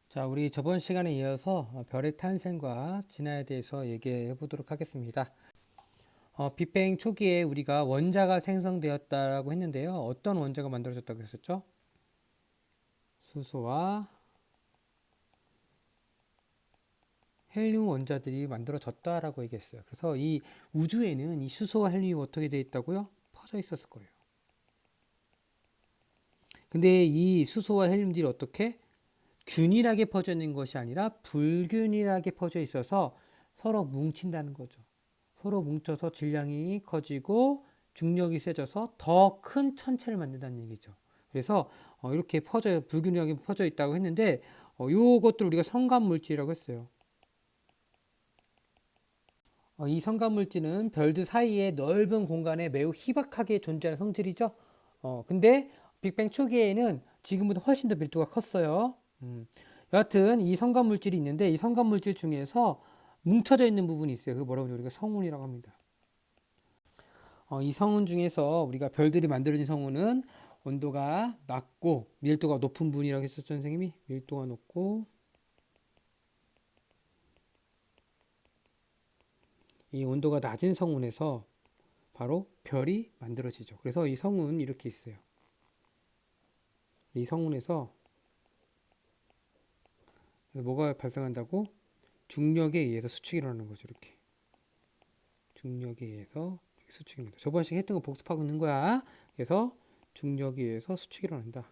자, 우리 저번 시간에 이어서 별의 탄생과 진화에 대해서 얘기해 보도록 하겠습니다. 빅뱅 초기에 우리가 원자가 생성되었다고 했는데요. 어떤 원자가 만들어졌다고 했었죠? 수소와 헬륨 원자들이 만들어졌다라고 얘기했어요. 그래서 이 우주에는 이 수소와 헬륨이 어떻게 되어 있다고요? 퍼져 있었을 거예요. 근데 이 수소와 헬륨들이 어떻게 균일하게 퍼져 있는 것이 아니라 불균일하게 퍼져 있어서 서로 뭉친다는 거죠. 서로 뭉쳐서 질량이 커지고 중력이 세져서 더 큰 천체를 만든다는 얘기죠. 그래서 이렇게 불균형하게 퍼져 있다고 했는데 요것들 우리가 성간물질이라고 했어요. 이 성간물질은 별들 사이에 넓은 공간에 매우 희박하게 존재하는 성질이죠. 근데 빅뱅 초기에는 지금보다 훨씬 더 밀도가 컸어요. 여하튼 이 성간물질이 있는데 이 성간물질 중에서 뭉쳐져 있는 부분이 있어요. 그걸 뭐라고 하죠? 우리가 성운이라고 합니다. 이 성운 중에서 우리가 별들이 만들어진 성운은 온도가 낮고 밀도가 높은 분이라고 했었죠, 선생님이. 밀도가 높고 이 온도가 낮은 성운에서 바로 별이 만들어지죠. 그래서 이 성운 이렇게 있어요. 이 성운에서 뭐가 발생한다고? 중력에 의해서 수축이 일어나는 거죠. 이렇게 중력에 의해서 수축이 일어난다. 저번 시간에 했던 거 복습하고 있는 거야. 그래서 중력에 의해서 수축이 일어난다.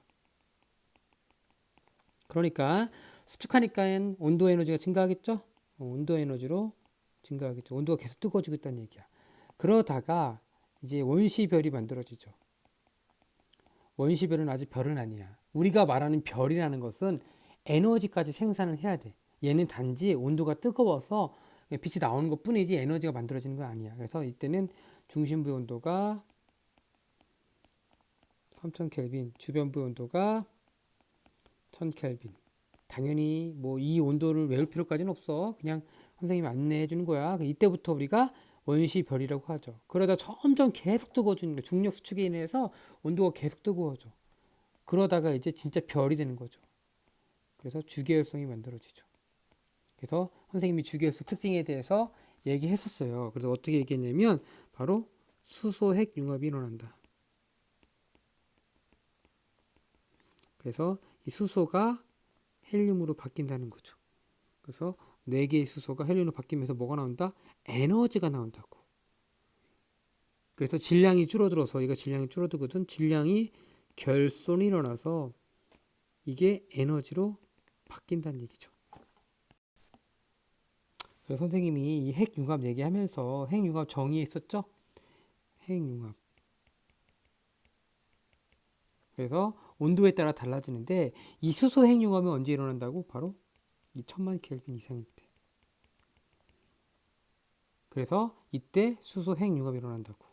그러니까 수축하니까 온도 에너지가 증가하겠죠? 온도 에너지로 증가하겠죠. 온도가 계속 뜨거워지고 있다는 얘기야. 그러다가 이제 원시별이 만들어지죠. 원시별은 아직 별은 아니야. 우리가 말하는 별이라는 것은 에너지까지 생산을 해야 돼. 얘는 단지 온도가 뜨거워서 빛이 나오는 것 뿐이지 에너지가 만들어지는 건 아니야. 그래서 이때는 중심부의 온도가 3000켈빈, 주변부의 온도가 1000켈빈. 당연히 뭐 이 온도를 외울 필요까지는 없어. 그냥 선생님이 안내해 주는 거야. 이때부터 우리가 원시별이라고 하죠. 그러다 점점 계속 뜨거워지는 거야. 중력 수축에 인해서 온도가 계속 뜨거워져. 그러다가 이제 진짜 별이 되는 거죠. 그래서 주계열성이 만들어지죠. 그래서 선생님이 주계열성 특징에 대해서 얘기했었어요. 그래서 어떻게 얘기했냐면 바로 수소핵 융합이 일어난다. 그래서 이 수소가 헬륨으로 바뀐다는 거죠. 그래서 4개의 수소가 헬륨으로 바뀌면서 뭐가 나온다? 에너지가 나온다고. 그래서 질량이 줄어들어서 이거 질량이 줄어들거든. 질량이 결손이 일어나서 이게 에너지로 바뀐다는 얘기죠. 그래서 선생님이 이 핵융합 얘기하면서 핵융합 정의했었죠? 핵융합. 그래서 온도에 따라 달라지는데 이 수소 핵융합이 언제 일어난다고? 바로 이 1000만 켈빈 이상일 때. 그래서 이때 수소 핵융합이 일어난다고.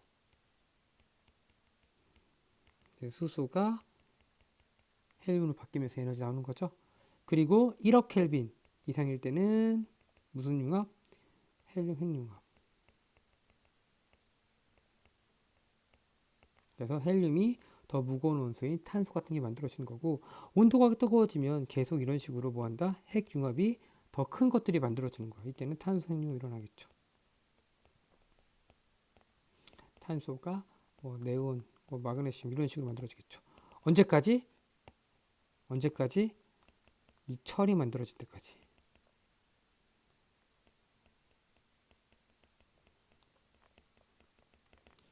수소가 헬륨으로 바뀌면서 에너지 나오는 거죠. 그리고 1억 켈빈 이상일 때는 무슨 융합? 헬륨 핵융합. 그래서 헬륨이 더 무거운 원소인 탄소 같은 게 만들어지는 거고 온도가 뜨거워지면 계속 이런 식으로 뭐한다? 핵융합이 더 큰 것들이 만들어지는 거야. 이때는 탄소 핵융합이 일어나겠죠. 탄소가 뭐 네온, 뭐 마그네슘 이런 식으로 만들어지겠죠. 언제까지? 언제까지? 이 철이 만들어질 때까지.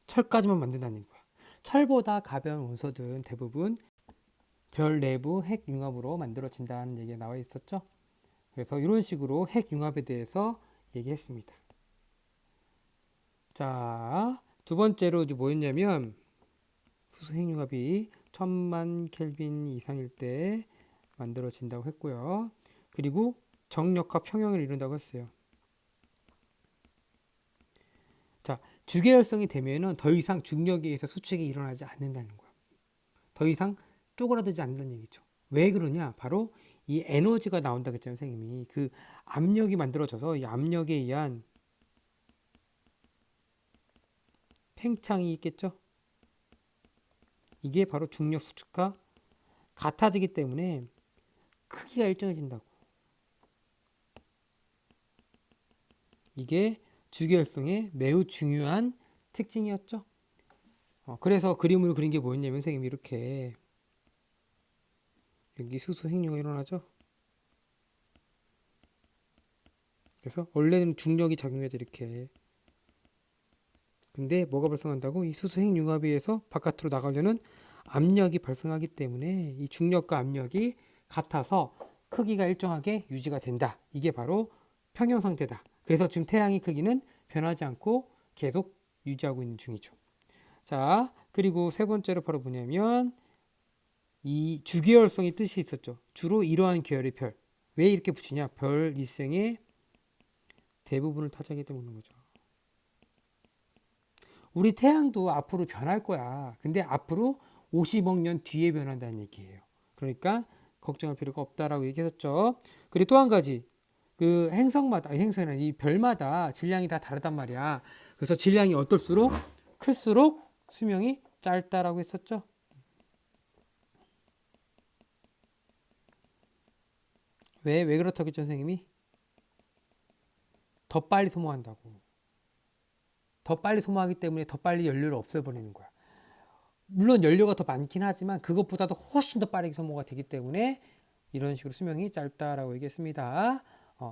철까지만 만든다는 거야. 철보다 가벼운 원소들은 대부분 별 내부 핵융합으로 만들어진다는 얘기가 나와 있었죠. 그래서 이런 식으로 핵융합에 대해서 얘기했습니다. 자, 두 번째로 뭐였냐면 수소 핵융합이 1000만 켈빈 이상일 때 만들어진다고 했고요. 그리고 정력과 평형을 이룬다고 했어요. 자, 주계열성이 되면은 더 이상 중력에 의해서 수축이 일어나지 않는다는 거야. 더 이상 쪼그라들지 않는다는 얘기죠. 왜 그러냐? 바로 이 에너지가 나온다고 했잖아요, 선생님이. 그 압력이 만들어져서 이 압력에 의한 팽창이 있겠죠? 이게 바로 중력 수축과 같아지기 때문에 크기가 일정해진다고. 이게 주기율성의 매우 중요한 특징이었죠. 그래서 그림을 그린 게 뭐였냐면 선생님이 이렇게 여기 수소 핵융합이 일어나죠. 그래서 원래는 중력이 작용해야 돼 이렇게. 근데 뭐가 발생한다고? 이 수소 핵융합에서 바깥으로 나가려는 압력이 발생하기 때문에 이 중력과 압력이 같아서 크기가 일정하게 유지가 된다. 이게 바로 평형 상태다. 그래서 지금 태양의 크기는 변하지 않고 계속 유지하고 있는 중이죠. 자, 그리고 세 번째로 바로 뭐냐면 이 주계열성의 뜻이 있었죠. 주로 이러한 계열의 별. 왜 이렇게 붙이냐? 별 일생의 대부분을 타자하기 때문인 거죠. 우리 태양도 앞으로 변할 거야. 근데 앞으로 50억 년 뒤에 변한다는 얘기예요. 그러니까 걱정할 필요가 없다라고 얘기했었죠. 그리고 또 한 가지. 그 행성마다, 행성이나 이 별마다 질량이 다 다르단 말이야. 그래서 질량이 어떨수록 클수록 수명이 짧다라고 했었죠. 왜 그렇다고 했죠, 선생님이? 더 빨리 소모한다고. 더 빨리 소모하기 때문에 더 빨리 연료를 없애버리는 거야. 물론 연료가 더 많긴 하지만 그것보다도 훨씬 더 빠르게 소모가 되기 때문에 이런 식으로 수명이 짧다라고 얘기했습니다.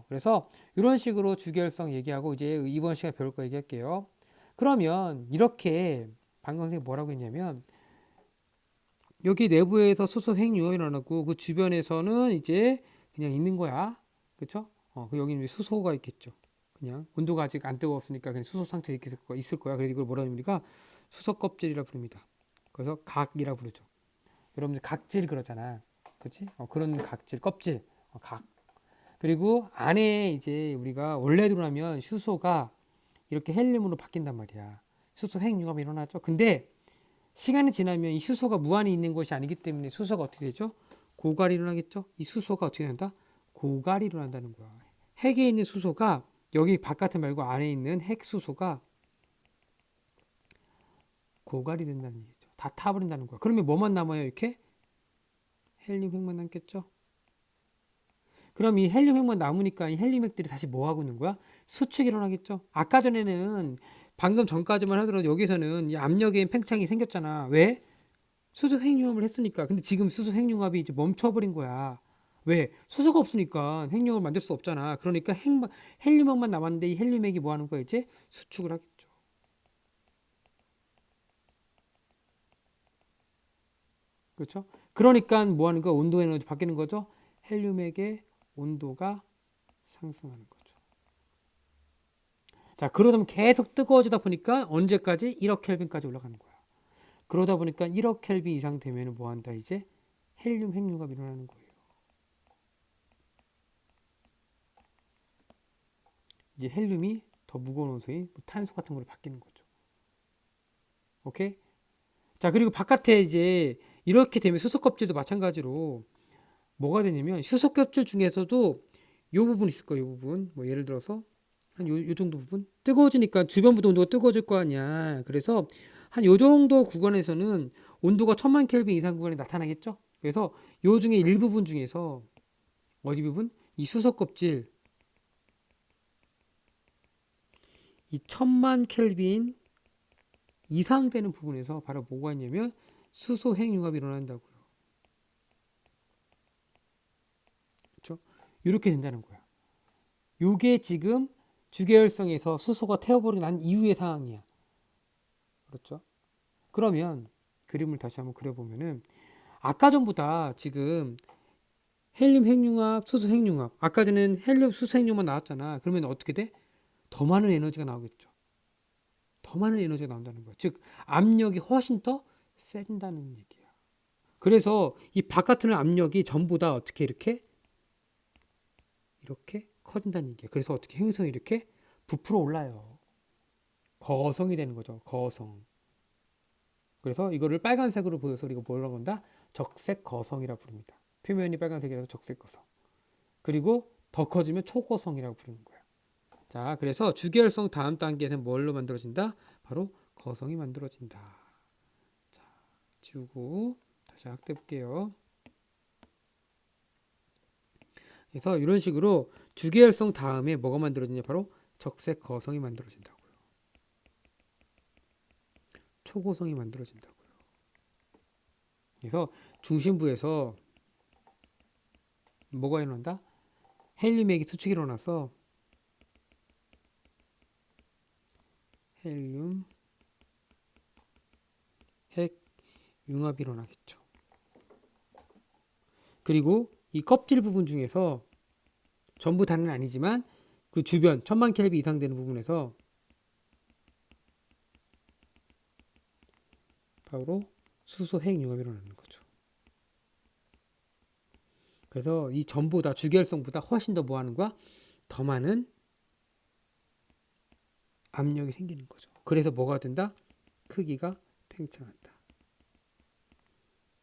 그래서 이런 식으로 주기율성 얘기하고 이제 이번 시간에 배울 거 얘기할게요. 그러면 이렇게 방금 선생님이 뭐라고 했냐면 여기 내부에서 수소 핵융합이 일어나고 그 주변에서는 이제 그냥 있는 거야. 그렇죠? 여기는 수소가 있겠죠. 그냥 온도가 아직 안 뜨거웠으니까 그냥 수소 상태에 있을 거야. 그래서 이걸 뭐라 하면 우리가 수소 껍질이라 부릅니다. 그래서 각이라 부르죠. 여러분들 각질 그러잖아. 그렇지? 그런 각질, 껍질, 각. 그리고 안에 이제 우리가 원래대로 하면 수소가 이렇게 헬륨으로 바뀐단 말이야. 수소 핵융합이 일어나죠. 근데 시간이 지나면 이 수소가 무한히 있는 것이 아니기 때문에 수소가 어떻게 되죠? 고갈이 일어나겠죠? 이 수소가 어떻게 된다? 고갈이 일어난다는 거야. 핵에 있는 수소가 여기 바깥에 말고 안에 있는 핵 수소가 고갈이 된다는 얘기죠. 다 타버린다는 거야. 그러면 뭐만 남아요? 이렇게 헬륨 핵만 남겠죠? 그럼 이 헬륨 핵만 남으니까 이 헬륨 핵들이 다시 뭐 하고 있는 거야? 수축이 일어나겠죠? 아까 전에는 방금 전까지만 하더라도 여기서는 이 압력의 팽창이 생겼잖아. 왜? 수소 핵융합을 했으니까. 근데 지금 수소 핵융합이 이제 멈춰버린 거야. 왜? 수소가 없으니까 핵융합을 만들 수 없잖아. 그러니까 헬륨핵만 남았는데 이 헬륨핵이 뭐 하는 거야? 이제 수축을 하겠죠. 그렇죠? 그러니까 뭐 하는 거야? 온도 에너지 바뀌는 거죠? 헬륨핵의 온도가 상승하는 거죠. 자, 그러다 보면 계속 뜨거워지다 보니까 언제까지? 1억 켈빈까지 올라가는 거야. 그러다 보니까 1억 켈빈 이상 되면 뭐 한다? 이제 헬륨 핵융합이 일어나는 거예요. 이제 헬륨이 더 무거운 원소인 탄소 같은 걸로 바뀌는 거죠. 오케이? 자, 그리고 바깥에 이제 이렇게 되면 수소 껍질도 마찬가지로 뭐가 되냐면 수소 껍질 중에서도 요 부분 있을 거예요. 요 부분. 뭐 예를 들어서 한 요 정도 부분 뜨거워지니까 주변부도 온도가 뜨거워질 거 아니야. 그래서 한 요 정도 구간에서는 온도가 1000만 켈빈 이상 구간이 나타나겠죠. 그래서 요 중에 일부분 중에서 어디 부분? 이 수소 껍질 이 1000만 켈빈 이상 되는 부분에서 바로 뭐가 있냐면 수소 핵융합이 일어난다고요. 그렇죠? 이렇게 된다는 거야. 요게 지금 주계열성에서 수소가 태워버리고 난 이후의 상황이야. 그렇죠? 그러면 그림을 다시 한번 그려보면은 아까 전보다 지금 헬륨 핵융합, 수소 핵융합. 아까 전에는 헬륨, 수소 핵융합 나왔잖아. 그러면 어떻게 돼? 더 많은 에너지가 나오겠죠. 더 많은 에너지가 나온다는 거야. 즉 압력이 훨씬 더 세진다는 얘기야. 그래서 이 바깥으로 압력이 전부 다 어떻게 이렇게 커진다는 얘기야. 그래서 어떻게 행성이 이렇게 부풀어 올라요. 거성이 되는 거죠. 거성. 그래서 이거를 빨간색으로 보여서 우리가 뭐라고 한다? 적색 거성이라 부릅니다. 표면이 빨간색이라서 적색 거성. 그리고 더 커지면 초거성이라고 부르는 거야. 자, 그래서 주계열성 다음 단계에서는 뭘로 만들어진다? 바로 거성이 만들어진다. 자, 지우고 다시 확대해 볼게요. 그래서 이런 식으로 주계열성 다음에 뭐가 만들어지냐? 바로 적색 거성이 만들어진다고요. 초고성이 만들어진다고요. 그래서 중심부에서 뭐가 일어난다? 헬륨핵이 수축이 일어나서 헬륨 핵 융합이 일어나겠죠. 그리고 이 껍질 부분 중에서 전부 다는 아니지만 그 주변 1000만 켈빈 이상 되는 부분에서 바로 수소 핵 융합이 일어나는 거죠. 그래서 이 전보다 주기활성보다 훨씬 더 뭐하는 거야? 더 많은 압력이 생기는 거죠. 그래서 뭐가 된다? 크기가 팽창한다.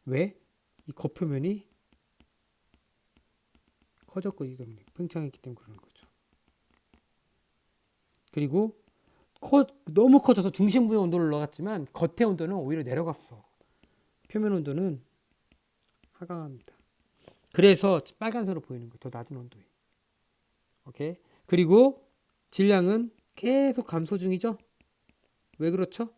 왜? 이 겉표면이 커졌기 때문에, 팽창했기 때문에 그러는 거죠. 그리고 너무 커져서 중심부의 온도를 올라갔지만 겉의 온도는 오히려 내려갔어. 표면 온도는 하강합니다. 그래서 빨간색으로 보이는 거예요. 더 낮은 온도에. 오케이. 그리고 질량은 계속 감소 중이죠. 왜 그렇죠?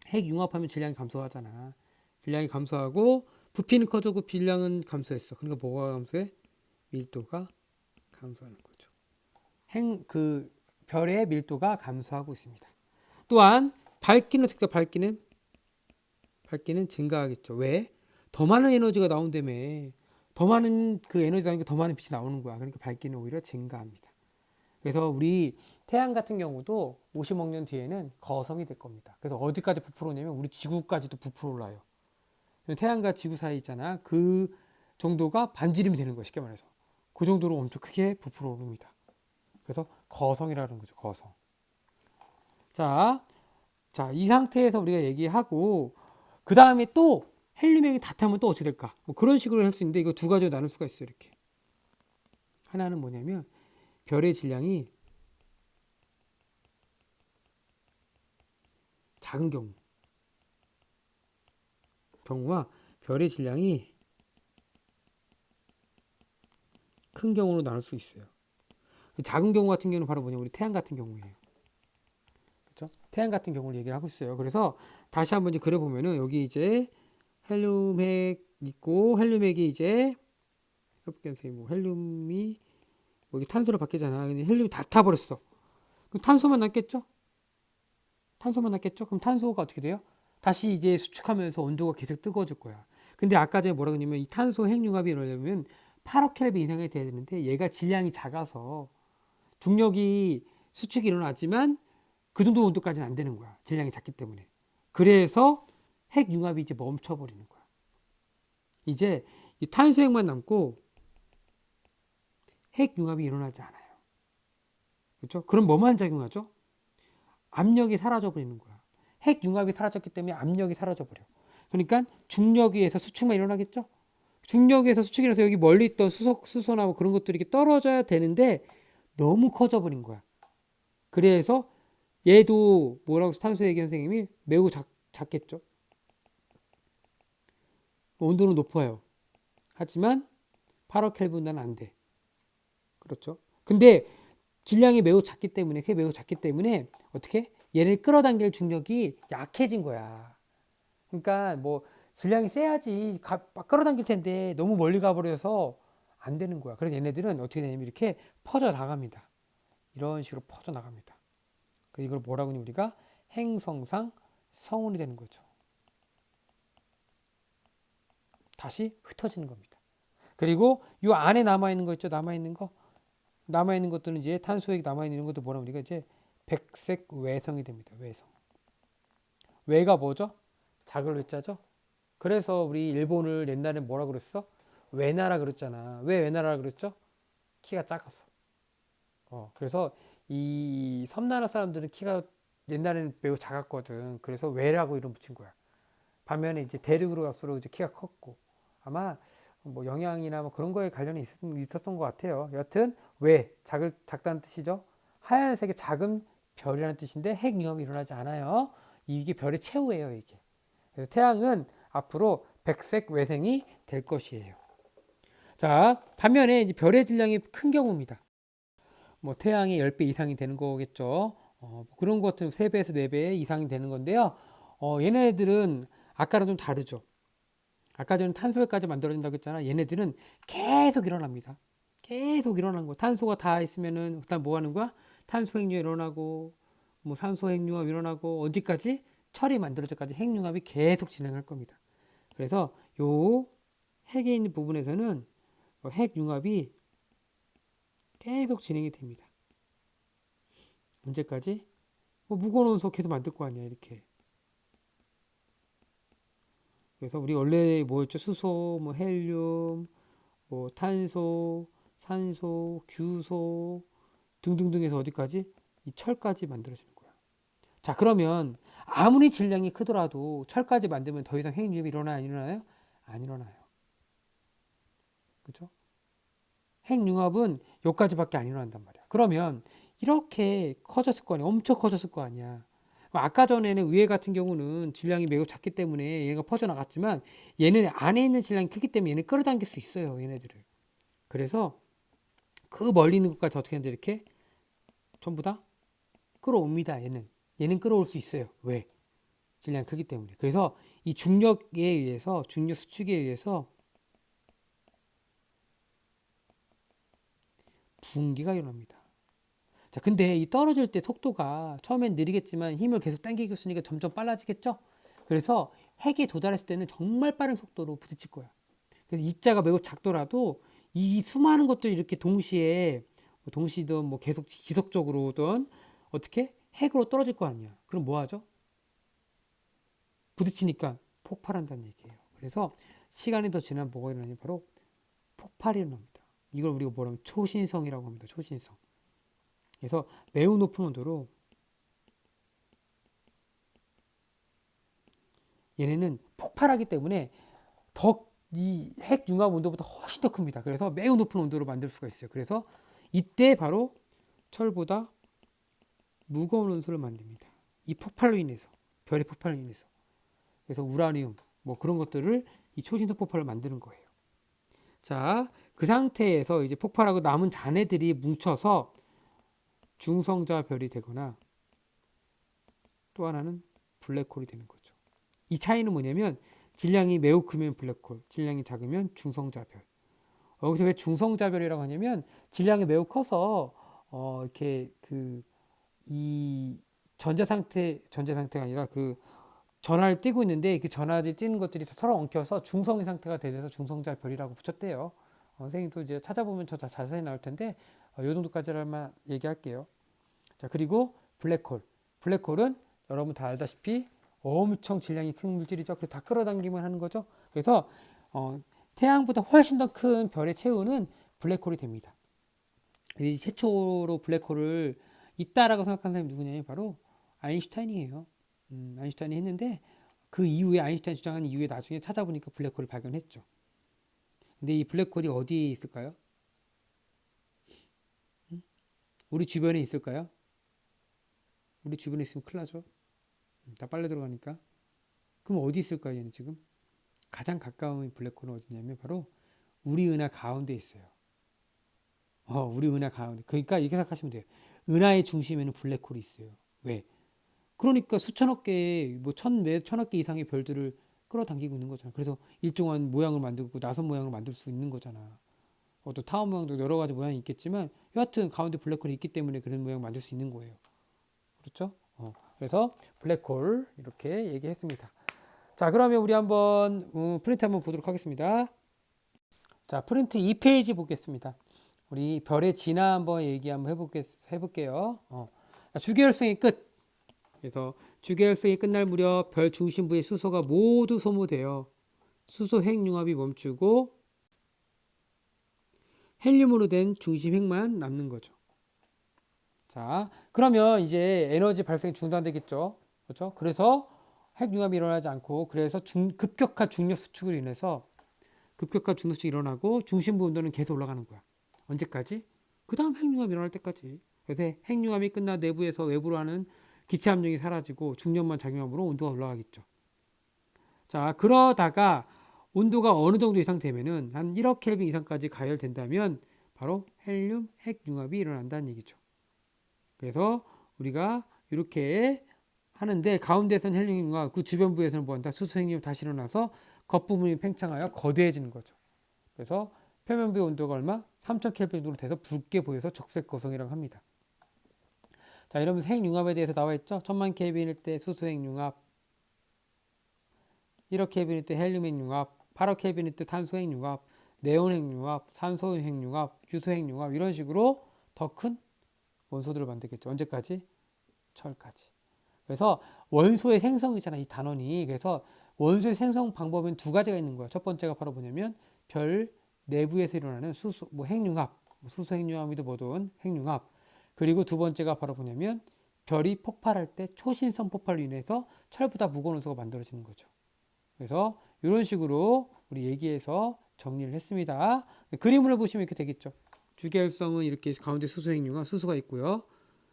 핵 융합하면 질량이 감소하잖아. 질량이 감소하고 부피는 커지고 질량은 감소했어. 그러니까 뭐가 감소해? 밀도가 감소하는 거죠. 별의 밀도가 감소하고 있습니다. 또한 밝기는 어떻게 밝기는 증가하겠죠. 왜? 더 많은 에너지가 나온다며. 더 많은 그 에너지가 나오니까 더 많은 빛이 나오는 거야. 그러니까 밝기는 오히려 증가합니다. 그래서 우리 태양 같은 경우도 50억 년 뒤에는 거성이 될 겁니다. 그래서 어디까지 부풀어 오냐면 우리 지구까지도 부풀어 올라요. 태양과 지구 사이 있잖아. 그 정도가 반지름이 되는 거야. 쉽게 말해서. 그 정도로 엄청 크게 부풀어 오릅니다. 그래서 거성이라는 거죠. 거성. 자, 이 상태에서 우리가 얘기하고 그 다음에 또 헬륨액이 다 타면 또 어떻게 될까? 뭐 그런 식으로 할 수 있는데 이거 두 가지로 나눌 수가 있어요. 이렇게. 하나는 뭐냐면 별의 질량이 작은 경우와 별의 질량이 큰 경우로 나눌 수 있어요. 작은 경우 같은 경우는 바로 뭐냐? 우리 태양 같은 경우예요. 그렇죠? 태양 같은 경우를 얘기를 하고 있어요. 그래서 다시 한번 이제 그려보면은 여기 이제 헬륨핵 있고 헬륨핵이 이제 뭐 헬륨이 여기 탄소로 바뀌잖아. 근데 헬륨이 다 타버렸어. 그럼 탄소만 남겠죠? 그럼 탄소가 어떻게 돼요? 다시 이제 수축하면서 온도가 계속 뜨거워질 거야. 근데 아까 전에 뭐라고 했냐면 이 탄소 핵융합이 일어나려면 8억 켈빈 이상이 돼야 되는데 얘가 질량이 작아서 중력이 수축이 일어났지만 그 정도 온도까지는 안 되는 거야. 질량이 작기 때문에. 그래서 핵융합이 이제 멈춰버리는 거야. 이제 이 탄소핵만 남고 핵융합이 일어나지 않아요. 그렇죠? 그럼 뭐만 작용하죠? 압력이 사라져 버리는 거야. 핵융합이 사라졌기 때문에 압력이 사라져 버려. 그러니까 중력에 의해서 수축만 일어나겠죠? 중력에 의해서 수축이 일어나서 여기 멀리 있던 수소나 뭐 그런 것들이 이렇게 떨어져야 되는데 너무 커져 버린 거야. 그래서 얘도 뭐라고 탄소 얘기 선생님이 매우 작겠죠. 온도는 높아요. 하지만 8억 켈빈은 안 돼. 그렇죠. 근데 질량이 매우 작기 때문에 어떻게 얘를 끌어당길 중력이 약해진 거야. 그러니까 뭐 질량이 세야지 끌어당길 텐데 너무 멀리 가버려서 안 되는 거야. 그래서 얘네들은 어떻게 되냐면 이렇게 퍼져 나갑니다. 이런 식으로 퍼져 나갑니다. 이걸 뭐라고 하니 우리가 행성상 성운이 되는 거죠. 다시 흩어지는 겁니다. 그리고 이 안에 남아있는 거 있죠? 남아있는 것들은 이제 탄소액이 남아있는 것도 뭐라 우리가 이제 백색 외성이 됩니다. 외성. 외가 뭐죠? 작을 외자죠? 그래서 우리 일본을 옛날에 뭐라 그랬어? 외나라 그랬잖아. 왜 외나라 그랬죠? 키가 작았어. 그래서 이 섬나라 사람들은 키가 옛날에는 매우 작았거든. 그래서 외라고 이름 붙인 거야. 반면에 이제 대륙으로 갈수록 이제 키가 컸고 아마 뭐 영양이나 뭐 그런 거에 관련이 있었던 것 같아요. 여튼 작다는 뜻이죠. 하얀색의 작은 별이라는 뜻인데 핵융합이 일어나지 않아요. 이게 별의 최후예요, 이게. 그래서 태양은 앞으로 백색 외생이 될 것이에요. 자, 반면에 이제 별의 질량이 큰 경우입니다. 뭐 태양의 10배 이상이 되는 거겠죠. 그런 것 같은 3배에서 4배 이상이 되는 건데요. 얘네들은 아까랑 좀 다르죠. 아까 전에 탄소에까지 만들어진다고 했잖아. 얘네들은 계속 일어납니다. 계속 일어나는 거. 탄소가 다 있으면은 그다음 뭐 하는 거야? 탄소 핵융합 일어나고 뭐 산소 핵융합 일어나고 어디까지? 철이 만들어져까지 핵융합이 계속 진행할 겁니다. 그래서 요 핵에 있는 부분에서는 핵융합이 계속 진행이 됩니다. 언제까지? 뭐 무거운 원소 계속 만들 거 아니야 이렇게. 그래서 우리 원래 뭐였죠? 수소, 뭐 헬륨, 뭐 탄소, 산소, 규소 등등등에서 어디까지? 이 철까지 만들어지는 거야. 자, 그러면 아무리 질량이 크더라도 철까지 만들면 더 이상 핵융합이 일어나요? 안 일어나요? 안 일어나요. 그죠? 핵융합은 여기까지밖에 안 일어난단 말이야. 그러면 이렇게 커졌을 거 아니야. 엄청 커졌을 거 아니야. 아까 전에는 의회 같은 경우는 질량이 매우 작기 때문에 얘가 퍼져나갔지만 얘는 안에 있는 질량이 크기 때문에 얘는 끌어당길 수 있어요. 얘네들을. 그래서 그 멀리 있는 것까지 어떻게 하는데 이렇게 전부 다 끌어옵니다. 얘는 끌어올 수 있어요. 왜? 질량이 크기 때문에. 그래서 이 중력에 의해서 중력 수축에 의해서 분기가 일어납니다. 자, 근데 이 떨어질 때 속도가 처음엔 느리겠지만 힘을 계속 당기고 있으니까 점점 빨라지겠죠? 그래서 핵에 도달했을 때는 정말 빠른 속도로 부딪힐 거야. 그래서 입자가 매우 작더라도 이 수많은 것들이 이렇게 동시든 뭐 계속 지속적으로든 어떻게 핵으로 떨어질 거 아니야. 그럼 뭐 하죠? 부딪히니까 폭발한다는 얘기예요. 그래서 시간이 더 지나면 뭐가 일어나냐? 바로 폭발이 일어납니다. 이걸 우리가 뭐라면 초신성이라고 합니다. 초신성. 그래서 매우 높은 온도로 얘네는 폭발하기 때문에 더 이 핵융합 온도보다 훨씬 더 큽니다. 그래서 매우 높은 온도로 만들 수가 있어요. 그래서 이때 바로 철보다 무거운 원소를 만듭니다. 이 폭발로 인해서, 별의 폭발로 인해서. 그래서 우라늄 뭐 그런 것들을 이 초신성 폭발을 만드는 거예요. 자, 그 상태에서 이제 폭발하고 남은 잔해들이 뭉쳐서 중성자 별이 되거나 또 하나는 블랙홀이 되는 거죠. 이 차이는 뭐냐면 질량이 매우 크면 블랙홀, 질량이 작으면 중성자별. 여기서 왜 중성자별이라고 하냐면 질량이 매우 커서 이렇게 이 전자 상태가 아니라 그 전하를 띄고 있는데 그 전하를 띄는 것들이 서로 엉켜서 중성의 상태가 돼서 중성자별이라고 붙였대요. 선생님도 이제 찾아보면 더 자세히 나올 텐데 이 정도까지만 얘기할게요. 자, 그리고 블랙홀. 블랙홀은 여러분 다 알다시피 엄청 질량이 큰 물질이죠. 그래서 다 끌어당기면 하는 거죠. 그래서 태양보다 훨씬 더 큰 별의 최후는 블랙홀이 됩니다. 이 최초로 블랙홀을 있다라고 생각하는 사람이 누구냐면 바로 아인슈타인이에요. 아인슈타인이 했는데 그 이후에 아인슈타인 주장한 이후에 나중에 찾아보니까 블랙홀을 발견했죠. 근데 이 블랙홀이 어디에 있을까요? 우리 주변에 있을까요? 우리 주변에 있으면 큰일 나죠. 다 빨려 들어가니까. 그럼 어디 있을까요? 얘는 지금 가장 가까운 블랙홀은 어디냐면 바로 우리 은하 가운데 있어요. 우리 은하 가운데. 그러니까 이렇게 생각하시면 돼요. 은하의 중심에는 블랙홀이 있어요. 왜? 그러니까 수천억 개의 뭐 천억 개 이상의 별들을 끌어당기고 있는 거잖아. 그래서 일정한 모양을 만들고 나선 모양을 만들 수 있는 거잖아. 또 타워 모양도 여러 가지 모양이 있겠지만 여하튼 가운데 블랙홀이 있기 때문에 그런 모양 만들 수 있는 거예요. 그렇죠? 그래서 블랙홀 이렇게 얘기했습니다. 자, 그러면 우리 한번 프린트 한번 보도록 하겠습니다. 자, 프린트 2페이지 보겠습니다. 우리 별의 진화 한번 얘기 한번 해볼게요. 주계열성의 끝. 그래서 주계열성이 끝날 무렵 별 중심부의 수소가 모두 소모되어 수소 핵융합이 멈추고 헬륨으로 된 중심 핵만 남는 거죠. 자, 그러면 이제 에너지 발생이 중단되겠죠. 그렇죠? 그래서 핵융합이 일어나지 않고 그래서 급격한 중력 수축으로 인해서 급격한 중력 수축이 일어나고 중심부 온도는 계속 올라가는 거야. 언제까지? 그 다음 핵융합이 일어날 때까지. 그래서 핵융합이 끝나 내부에서 외부로 하는 기체 압력이 사라지고 중력만 작용함으로 온도가 올라가겠죠. 자, 그러다가 온도가 어느 정도 이상 되면은 한 1억 켈빈 이상까지 가열된다면 바로 헬륨 핵융합이 일어난다는 얘기죠. 그래서 우리가 이렇게 하는데 가운데서는 헬륨과 그 주변부에서는 뭐한다? 수소핵륨이 다시 일어나서 겉부분이 팽창하여 거대해지는 거죠. 그래서 표면부의 온도가 얼마? 3000켈빈 정도 돼서 붉게 보여서 적색 거성이라고 합니다. 자, 이러면서 핵융합에 대해서 나와 있죠. 1000만 켈빈일 때 수소핵융합, 1억 켈빈일 때 헬륨 핵융합, 8억 켈빈일 때 탄소 핵융합, 네온 핵융합, 산소 핵융합, 규소 핵융합 이런 식으로 더 큰 원소들을 만들겠죠. 언제까지? 철까지. 그래서 원소의 생성이잖아, 이 단원이. 그래서 원소의 생성 방법은 두 가지가 있는 거야. 첫 번째가 바로 뭐냐면 별 내부에서 일어나는 수소, 뭐 핵융합, 수소 핵융합이든 뭐든 핵융합. 그리고 두 번째가 바로 뭐냐면 별이 폭발할 때 초신성 폭발로 인해서 철보다 무거운 원소가 만들어지는 거죠. 그래서 이런 식으로 우리 얘기해서 정리를 했습니다. 그림을 보시면 이렇게 되겠죠. 주계열성은 이렇게 가운데 수소 핵융합, 수소가 있고요.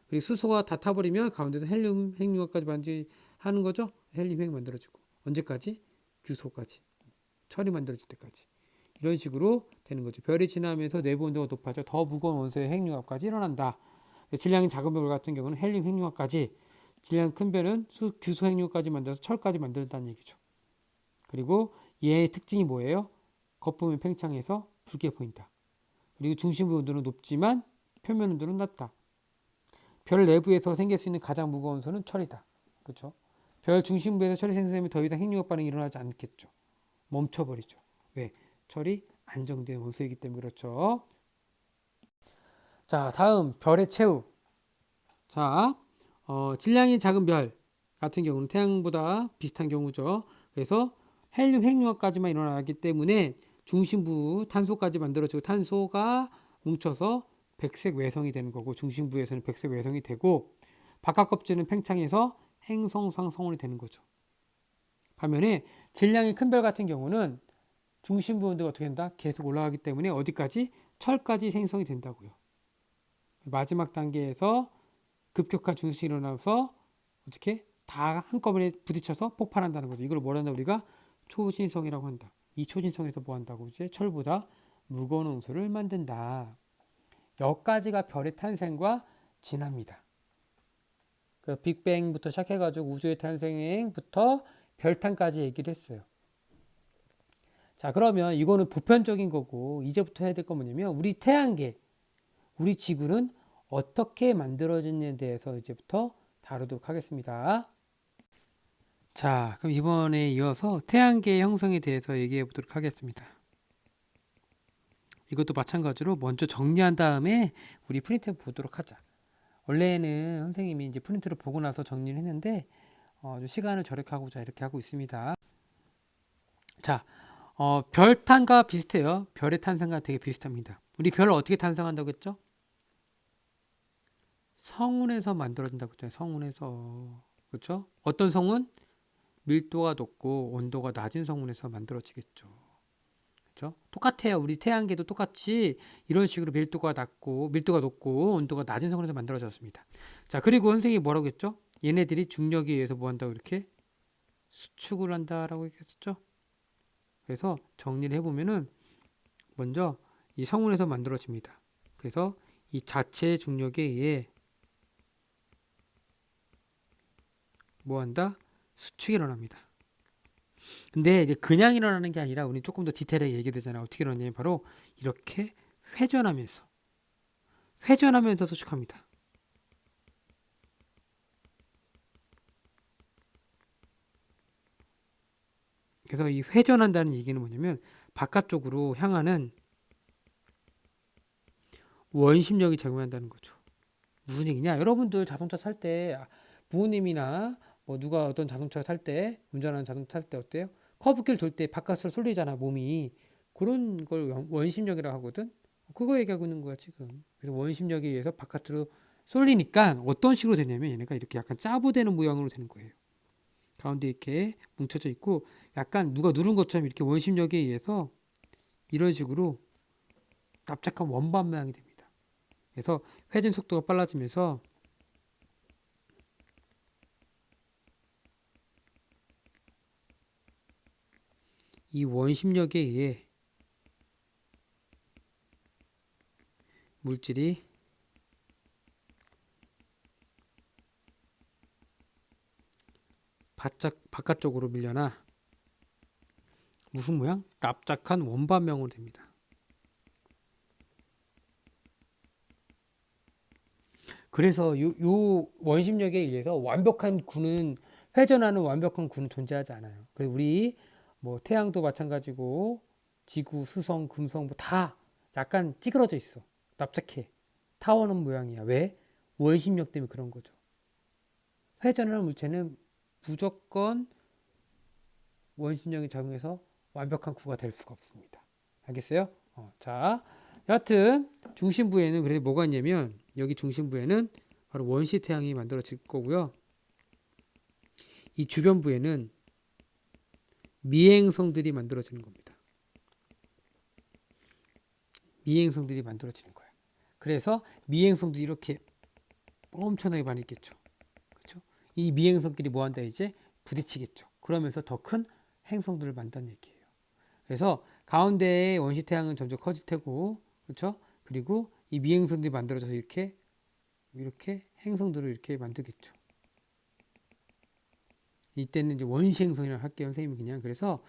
그리고 수소가 다 타버리면 가운데서 헬륨 핵융합까지 하는 거죠. 헬륨 핵 만들어지고 언제까지? 규소까지, 철이 만들어질 때까지. 이런 식으로 되는 거죠. 별이 지나면서 내부 온도가 높아져 더 무거운 원소의 핵융합까지 일어난다. 질량이 작은 별 같은 경우는 헬륨 핵융합까지, 질량 큰 별은 규소 핵융합까지 만들어서 철까지 만든다는 얘기죠. 그리고 얘의 특징이 뭐예요? 겉보면 팽창해서 붉게 보인다. 그리고 중심부 온도는 높지만 표면 온도는 낮다. 별 내부에서 생길 수 있는 가장 무거운 원소는 철이다. 그렇죠? 별 중심부에서 철이 생성되면 더 이상 핵융합 반응이 일어나지 않겠죠. 멈춰버리죠. 왜? 철이 안정된 원소이기 때문에 그렇죠. 자, 다음 별의 최후. 자, 질량이 작은 별 같은 경우는 태양보다 비슷한 경우죠. 그래서 헬륨 핵융합까지만 일어나기 때문에 중심부 탄소까지 만들어지고 탄소가 뭉쳐서 백색 외성이 되는 거고 중심부에서는 백색 외성이 되고 바깥 껍질은 팽창해서 행성상성원이 되는 거죠. 반면에 질량이 큰 별 같은 경우는 중심부 온도가 어떻게 된다? 계속 올라가기 때문에 어디까지? 철까지 생성이 된다고요. 마지막 단계에서 급격한 중수식이 일어나서 어떻게? 다 한꺼번에 부딪혀서 폭발한다는 거죠. 이걸 뭐라 한다? 우리가 초신성이라고 한다. 이 초신성에서 뭐 한다고? 이제 철보다 무거운 원소를 만든다. 여기까지가 별의 탄생과 진화입니다. 그래서 빅뱅부터 시작해가지고 우주의 탄생부터 별탄까지 얘기를 했어요. 자, 그러면 이거는 보편적인 거고 이제부터 해야 될 건 뭐냐면 우리 태양계, 우리 지구는 어떻게 만들어졌냐에 대해서 이제부터 다루도록 하겠습니다. 자, 그럼 이번에 이어서 태양계 형성에 대해서 얘기해 보도록 하겠습니다. 이것도 마찬가지로 먼저 정리한 다음에 우리 프린트 보도록 하자. 원래는 선생님이 이제 프린트를 보고 나서 정리를 했는데 좀 시간을 절약하고자 이렇게 하고 있습니다. 자, 별탄과 비슷해요. 별의 탄생과 되게 비슷합니다. 우리 별을 어떻게 탄생한다고 했죠? 성운에서 만들어진다고 했죠. 성운에서. 그렇죠? 어떤 성운? 밀도가 높고 온도가 낮은 성운에서 만들어지겠죠. 그렇죠? 똑같아요. 우리 태양계도 똑같이 이런 식으로 밀도가 높고 온도가 낮은 성운에서 만들어졌습니다. 자, 그리고 선생님이 뭐라고 했죠? 얘네들이 중력에 의해서 뭐 한다고 이렇게 수축을 한다라고 했었죠. 그래서 정리를 해보면은 먼저 이 성운에서 만들어집니다. 그래서 이 자체의 중력에 의해 뭐 한다? 수축이 일어납니다. 근데 이제 그냥 일어나는 게 아니라 우리 조금 더 디테일하게 얘기되잖아요. 어떻게 일어나냐면 바로 이렇게 회전하면서 수축합니다. 그래서 이 회전한다는 얘기는 뭐냐면 바깥쪽으로 향하는 원심력이 작용한다는 거죠. 무슨 얘기냐? 여러분들 자동차 살 때 부모님이나 뭐 누가 어떤 자동차 탈 때 운전하는 자동차 탈 때 어때요? 커브길 돌 때 바깥으로 쏠리잖아 몸이. 그런 걸 원심력이라고 하거든. 그거 얘기하고 있는 거야 지금. 그래서 원심력에 의해서 바깥으로 쏠리니까 어떤 식으로 되냐면 얘네가 이렇게 약간 짜부되는 모양으로 되는 거예요. 가운데 이렇게 뭉쳐져 있고 약간 누가 누른 것처럼 이렇게 원심력에 의해서 이런 식으로 납작한 원반 모양이 됩니다. 그래서 회전 속도가 빨라지면서 이 원심력에 의해 물질이 바깥쪽으로 밀려나 무슨 모양? 납작한 원반면으로 됩니다. 그래서 요 원심력에 의해서 회전하는 완벽한 구는 존재하지 않아요. 그래서 우리 뭐 태양도 마찬가지고 지구, 수성, 금성 뭐 다 약간 찌그러져 있어. 납작해. 타원은 모양이야. 왜? 원심력 때문에 그런 거죠. 회전하는 물체는 무조건 원심력이 작용해서 완벽한 구가 될 수가 없습니다. 알겠어요? 자, 여하튼 중심부에는 그래서 뭐가 있냐면 여기 중심부에는 바로 원시 태양이 만들어질 거고요. 이 주변부에는 미행성들이 만들어지는 겁니다. 미행성들이 만들어지는 거예요. 그래서 미행성도 이렇게 엄청나게 많이 있겠죠. 그렇죠? 이 미행성끼리 뭐 한다 이제 부딪히겠죠. 그러면서 더 큰 행성들을 만든다는 얘기예요. 그래서 가운데의 원시 태양은 점점 커질 테고, 그렇죠? 그리고 이 미행성들이 만들어져서 이렇게 행성들을 이렇게 만들겠죠. 이때는 이제 원시 행성이라고 할게요, 선생님이 그냥. 그래서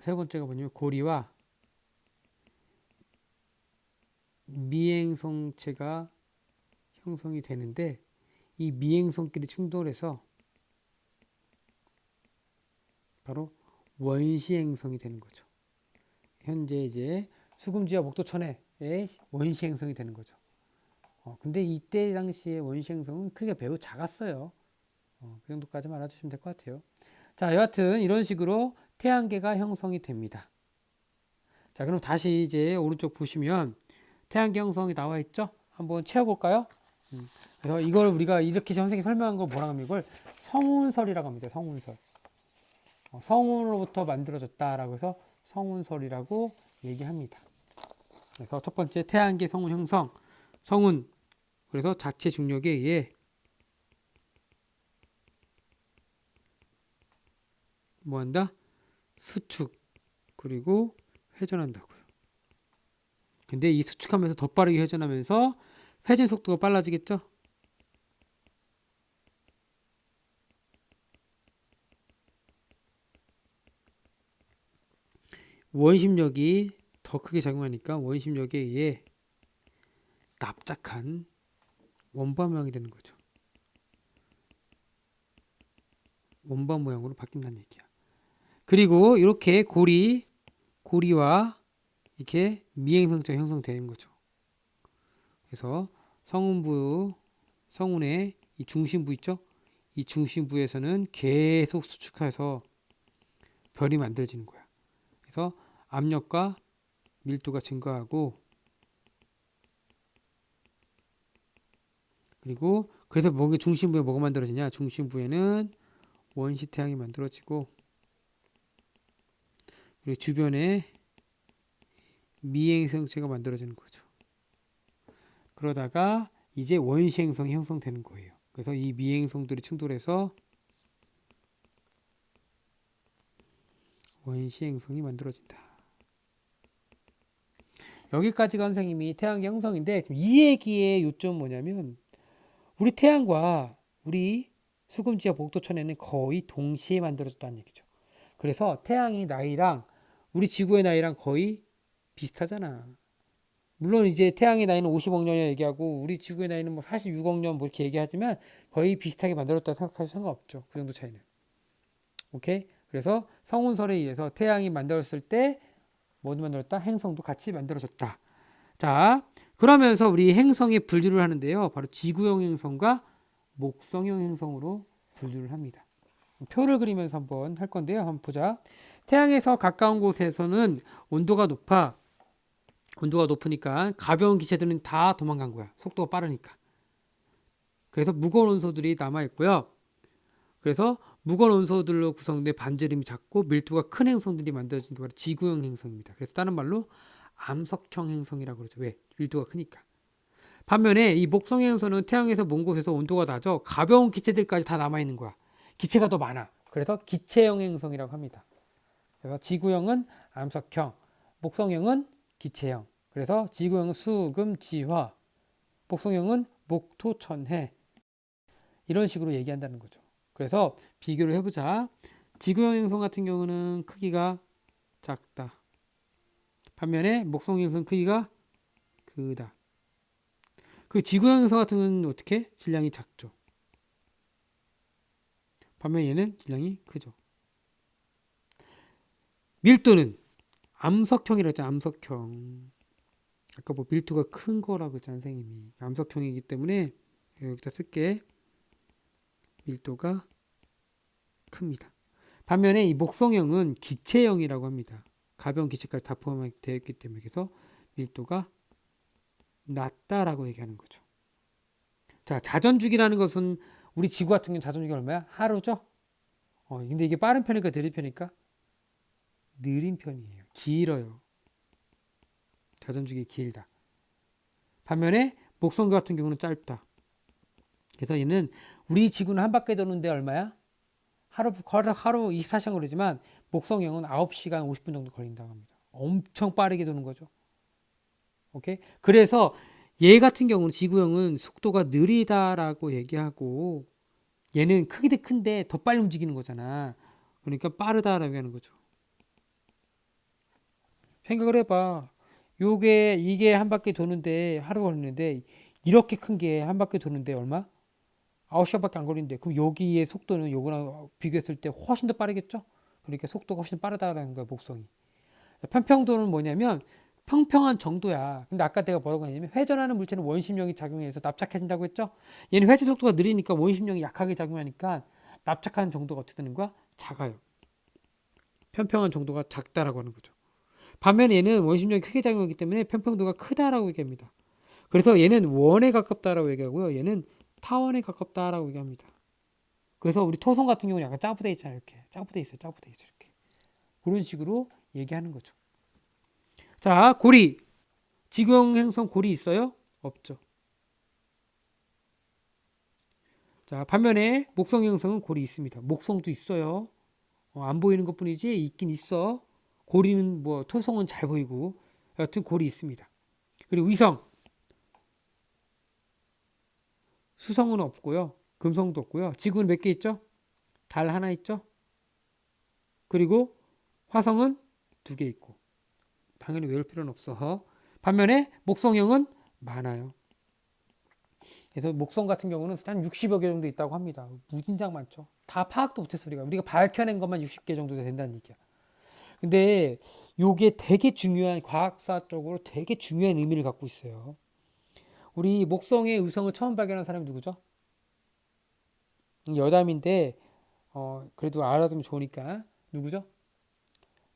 세 번째가 뭐냐면 고리와 미행성체가 형성이 되는데 이 미행성끼리 충돌해서 바로 원시 행성이 되는 거죠. 현재 이제 수금지와 목도천의 원시 행성이 되는 거죠. 근데 이때 당시에 원시 행성은 크기가 매우 작았어요. 그 정도까지만 알아주시면 될 것 같아요. 자, 여하튼 이런 식으로 태양계가 형성이 됩니다. 자, 그럼 다시 이제 오른쪽 보시면 태양계 형성이 나와 있죠? 한번 채워볼까요? 그래서 이걸 우리가 이렇게 선생님이 설명한 걸 뭐라고 하면 이걸 성운설이라고 합니다. 성운설. 성운으로부터 만들어졌다라고 해서 성운설이라고 얘기합니다. 그래서 첫 번째 태양계 성운 형성. 성운. 그래서 자체 중력에 의해 뭐한다? 수축. 그리고 회전한다고요. 근데 이 수축하면서 더 빠르게 회전하면서 회전 속도가 빨라지겠죠? 원심력이 더 크게 작용하니까 원심력에 의해 납작한 원반 모양이 되는 거죠. 원반 모양으로 바뀐다는 얘기야. 그리고 이렇게 고리와 이렇게 미행성체 형성되는 거죠. 그래서 성운의 이 중심부 있죠? 이 중심부에서는 계속 수축해서 별이 만들어지는 거야. 그래서 압력과 밀도가 증가하고 그리고 그래서 중심부에 뭐가 만들어지냐? 중심부에는 원시 태양이 만들어지고 그리고 주변에 미행성체가 만들어지는 거죠. 그러다가 이제 원시 행성이 형성되는 거예요. 그래서 이 미행성들이 충돌해서 원시 행성이 만들어진다. 여기까지가 선생님이 태양계 형성인데 이 얘기의 요점은 뭐냐면 우리 태양과 우리 수금지와 복도천에는 거의 동시에 만들어졌다는 얘기죠. 그래서 태양의 나이랑 우리 지구의 나이랑 거의 비슷하잖아. 물론 이제 태양의 나이는 50억 년이라 얘기하고 우리 지구의 나이는 뭐 46억 년 뭐 이렇게 얘기하지만 거의 비슷하게 만들었다고 생각하셔도 상관없죠. 그 정도 차이는. 오케이? 그래서 성운설에 의해서 태양이 만들었을 때 뭐도 만들었다? 행성도 같이 만들어졌다. 자, 그러면서 우리 행성의 분류를 하는데요. 바로 지구형 행성과 목성형 행성으로 분류를 합니다. 표를 그리면서 한번 할 건데요. 한번 보자. 태양에서 가까운 곳에서는 온도가 높으니까 가벼운 기체들은 다 도망간 거야. 속도가 빠르니까. 그래서 무거운 원소들이 남아 있고요. 그래서 무거운 원소들로 구성된 반지름이 작고 밀도가 큰 행성들이 만들어진 게 바로 지구형 행성입니다. 그래서 다른 말로 암석형 행성이라고 그러죠. 왜? 밀도가 크니까. 반면에 이 목성 행성은 태양에서 먼 곳에서 온도가 낮아 가벼운 기체들까지 다 남아 있는 거야. 기체가 더 많아. 그래서 기체형 행성이라고 합니다. 그래서 지구형은 암석형, 목성형은 기체형. 그래서 지구형은 수, 금, 지, 화. 목성형은 목토천해. 이런 식으로 얘기한다는 거죠. 그래서 비교를 해보자. 지구형 행성 같은 경우는 크기가 작다. 반면에 목성형 행성 크기가 크다. 그 지구형 행성 같은 경우는 어떻게? 질량이 작죠. 반면 얘는 질량이 크죠. 밀도는 암석형이라고 했잖아. 암석형. 아까 뭐 밀도가 큰 거라고 했잖아, 선생님이. 암석형이기 때문에 여기다 쓸게. 밀도가 큽니다. 반면에 이 목성형은 기체형이라고 합니다. 가벼운 기체까지 다 포함되어 있기 때문에 그래서 밀도가 낮다라고 얘기하는 거죠. 자, 자전주기라는 것은 우리 지구 같은 경우는 자전주기가 얼마야? 하루죠? 근데 이게 빠른 편일까 느린 편일까? 느린 편이에요. 길어요. 자전주기 길다. 반면에 목성 같은 경우는 짧다. 그래서 얘는 우리 지구는 한 바퀴 도는데 얼마야? 하루 24시간 걸리지만 목성형은 9시간 50분 정도 걸린다고 합니다. 엄청 빠르게 도는 거죠. 오케이? 그래서 얘 같은 경우는 지구형은 속도가 느리다라고 얘기하고 얘는 크기도 큰데 더 빨리 움직이는 거잖아. 그러니까 빠르다라고 하는 거죠. 생각을 해봐. 이게 한 바퀴 도는데 하루 걸리는데 이렇게 큰 게 한 바퀴 도는데 얼마? 9시간밖에 안 걸리는데 그럼 여기의 속도는 요거랑 비교했을 때 훨씬 더 빠르겠죠? 그러니까 속도가 훨씬 빠르다라는 거야, 목성이. 편평도는 뭐냐면 평평한 정도야. 근데 아까 내가 뭐라고 했냐면 회전하는 물체는 원심력이 작용해서 납작해진다고 했죠? 얘는 회전 속도가 느리니까 원심력이 약하게 작용하니까 납작한 정도가 어떻게 되는 거야? 작아요. 편평한 정도가 작다라고 하는 거죠. 반면에 얘는 원심력이 크게 작용하기 때문에 편평도가 크다라고 얘기합니다. 그래서 얘는 원에 가깝다라고 얘기하고요. 얘는 타원에 가깝다라고 얘기합니다. 그래서 우리 토성 같은 경우는 약간 짜부돼 있잖아요. 이렇게 짜부돼 있어요. 이렇게 그런 식으로 얘기하는 거죠. 자, 고리. 지구형 행성 고리 있어요? 없죠. 자, 반면에 목성 행성은 고리 있습니다. 목성도 있어요. 안 보이는 것뿐이지 있긴 있어. 고리는 뭐 토성은 잘 보이고 여튼 고리 있습니다. 그리고 위성. 수성은 없고요. 금성도 없고요. 지구는 몇 개 있죠? 달 하나 있죠? 그리고 화성은 2개 있고 당연히 외울 필요는 없어. 반면에 목성형은 많아요. 그래서 목성 같은 경우는 한 60여 개 정도 있다고 합니다. 무진장 많죠. 다 파악도 못했어 우리가 밝혀낸 것만 60개 정도 된다는 얘기야. 근데 요게 되게 중요한 과학사적으로 되게 중요한 의미를 갖고 있어요. 우리 목성의 의성을 처음 발견한 사람이 누구죠? 여담인데 그래도 알아두면 좋으니까 누구죠?